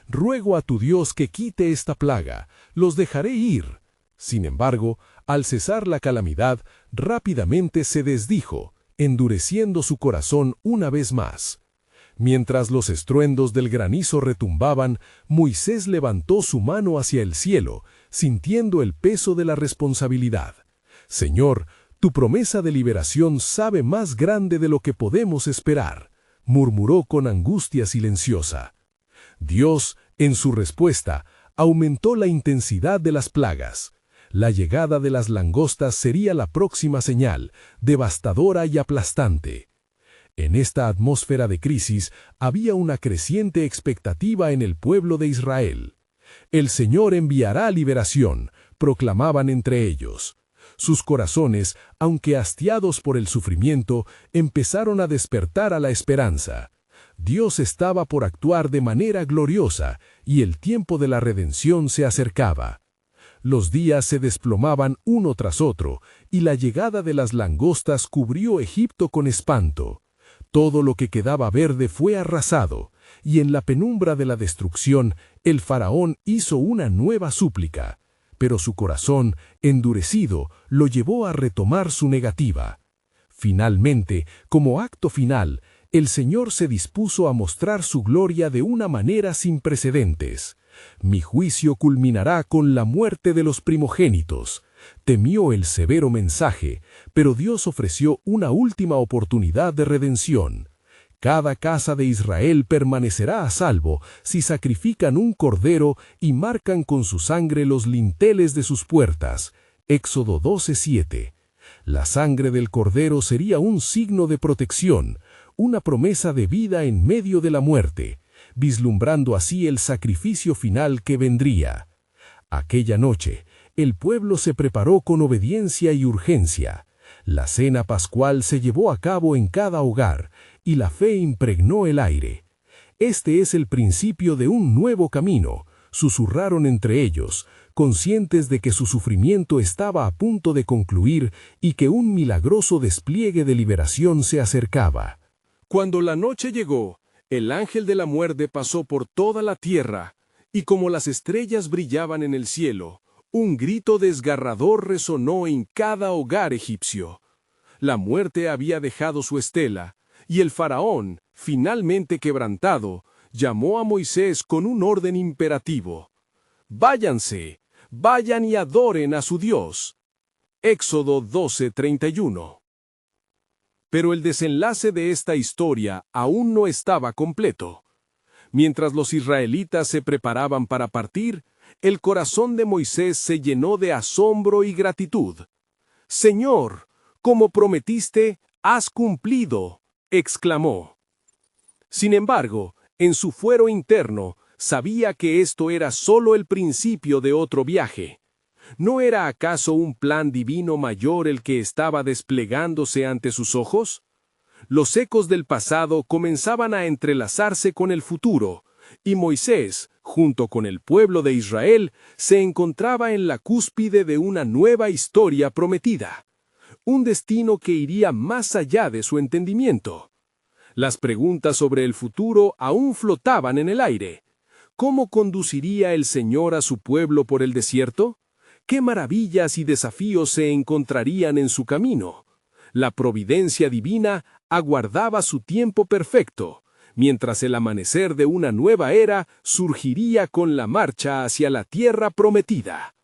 Speaker 2: «Ruego a tu Dios que quite esta plaga, los dejaré ir». Sin embargo, al cesar la calamidad, rápidamente se desdijo, endureciendo su corazón una vez más. Mientras los estruendos del granizo retumbaban, Moisés levantó su mano hacia el cielo, sintiendo el peso de la responsabilidad. «Señor, tu promesa de liberación sabe más grande de lo que podemos esperar», murmuró con angustia silenciosa. Dios, en su respuesta, aumentó la intensidad de las plagas. La llegada de las langostas sería la próxima señal, devastadora y aplastante. En esta atmósfera de crisis había una creciente expectativa en el pueblo de Israel. «El Señor enviará liberación», proclamaban entre ellos. Sus corazones, aunque hastiados por el sufrimiento, empezaron a despertar a la esperanza. Dios estaba por actuar de manera gloriosa y el tiempo de la redención se acercaba. Los días se desplomaban uno tras otro y la llegada de las langostas cubrió Egipto con espanto. Todo lo que quedaba verde fue arrasado, y en la penumbra de la destrucción el faraón hizo una nueva súplica, pero su corazón, endurecido, lo llevó a retomar su negativa. Finalmente, como acto final, el Señor se dispuso a mostrar su gloria de una manera sin precedentes. «Mi juicio culminará con la muerte de los primogénitos». Temió el severo mensaje, pero Dios ofreció una última oportunidad de redención. «Cada casa de Israel permanecerá a salvo si sacrifican un cordero y marcan con su sangre los linteles de sus puertas».
Speaker 5: Éxodo 12:7. La sangre del cordero sería un signo de protección, una promesa de vida en medio de la muerte, vislumbrando así el sacrificio final que vendría. Aquella noche, el pueblo se preparó con obediencia y urgencia. La cena pascual se llevó a cabo en cada hogar, y la fe impregnó el aire. Este es el principio de un nuevo camino, susurraron entre ellos, conscientes de que su sufrimiento estaba a punto de concluir y que un milagroso despliegue de liberación se acercaba.
Speaker 3: Cuando la noche llegó, el ángel de la muerte pasó por toda la tierra, y como las estrellas brillaban en el cielo, un grito desgarrador resonó en cada hogar egipcio. La muerte había dejado su estela, y el faraón, finalmente quebrantado, llamó a Moisés con un orden imperativo. «Váyanse, vayan y adoren a su Dios». Éxodo 12:31. Pero el desenlace de esta historia aún no estaba completo. Mientras los israelitas se preparaban para partir, el corazón de Moisés se llenó de asombro y gratitud. «Señor, como prometiste, has cumplido», exclamó. Sin embargo, en su fuero interno, sabía que esto era solo el principio de otro viaje. ¿No era acaso un plan divino mayor el que estaba desplegándose ante sus ojos? Los ecos del pasado comenzaban a entrelazarse con el futuro, y Moisés, junto con el pueblo de Israel, se encontraba en la cúspide de una nueva historia prometida. Un destino que iría más allá de su entendimiento. Las preguntas sobre el futuro aún flotaban en el aire. ¿Cómo conduciría el Señor a su pueblo por el desierto? ¿Qué maravillas y desafíos se encontrarían en su camino? La providencia divina aguardaba su tiempo perfecto, mientras el amanecer de una nueva era surgiría con la marcha hacia la tierra prometida.